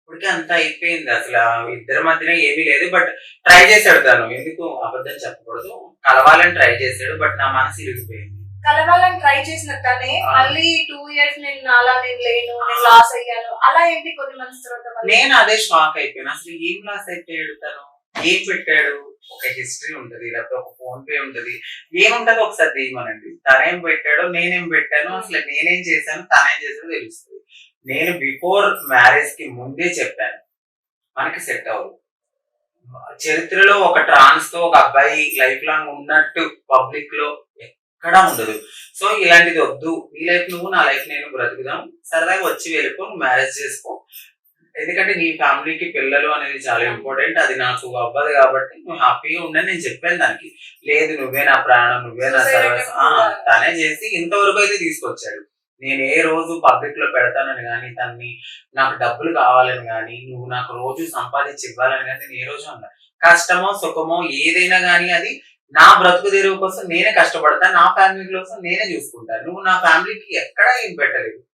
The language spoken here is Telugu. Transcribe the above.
ఇప్పటికే అంతా అయిపోయింది. అసల ఇద్దరి మధ్యన ఏమీ లేదు. బట్ ట్రై చేసాడు తను. ఎందుకు అబద్ధం చెప్పకూడదు. కలవాలని ట్రై చేసాడు. బట్ నా మనసు ఇరిగిపోయింది. కలవాలని ట్రై చేసిన తనే ఆ! మళ్ళీ 2 ఇయర్స్ నేను లేను, నేను లాస్ అయ్యాను. అలా ఏంటి కొన్ని మంత్స్ తర్వాత మళ్ళీ? నేను అదే షాక్ అయిపోయాను. అసలు ఏం లాస్ అయిపోయాడు తను? ఏం పెట్టాడు? ఒక హిస్టరీ ఉంటది. లేకపోతే ఒక ఫోన్ పే ఉంటది. ఏముంటదో ఒకసారి తీయమనండి. తనేం పెట్టాడో, నేనేం పెట్టానో, అసలు నేనేం చేశాను, తనేం చేసాడో తెలుస్తది. నేను బిఫోర్ మ్యారేజ్‌కి ముందే చెప్పాను. మనకి సెట్ అవ్వదు. చరిత్రలో ఒక ట్రాన్స్‌తో ఒక అబ్బాయి లైఫ్ లాంగ్ ఉన్నట్టు పబ్లిక్‌లో ఎక్కడా ఉండదు. సో ఇలాంటిది వద్దు. నీ లైఫ్ నువ్వు, నా లైఫ్ నేను బ్రతుకుదాం. సరదాగా వచ్చి వెళ్ళిపో. నువ్వు మ్యారేజ్ చేసుకో. ఎందుకంటే నీ ఫ్యామిలీకి పిల్లలు అనేది చాలా ఇంపార్టెంట్. అది నాకు అవ్వదు కాబట్టి నువ్వు హ్యాపీగా ఉండని నేను చెప్పాను దానికి. లేదు నువ్వే నా ప్రాణం, నువ్వే నా సర్వస్వం. తనే చేసి ఇంతవరకు అయితే తీసుకొచ్చాడు. నేను ఏ రోజు పబ్లిక్ లో పెడతానని గాని, తనని నాకు డబ్బులు కావాలని గాని, నువ్వు నాకు రోజు సంపాదించి ఇవ్వాలని గాని నేను ఏ రోజు అన్నా. కష్టమో సుఖమో ఏదైనా గాని అది నా బ్రతుకు తెరువు కోసం నేనే కష్టపడతాను. నా ఫ్యామిలీ కోసం నేనే చూసుకుంటాను. నువ్వు నా ఫ్యామిలీకి ఎక్కడా ఏం పెట్టలేదు.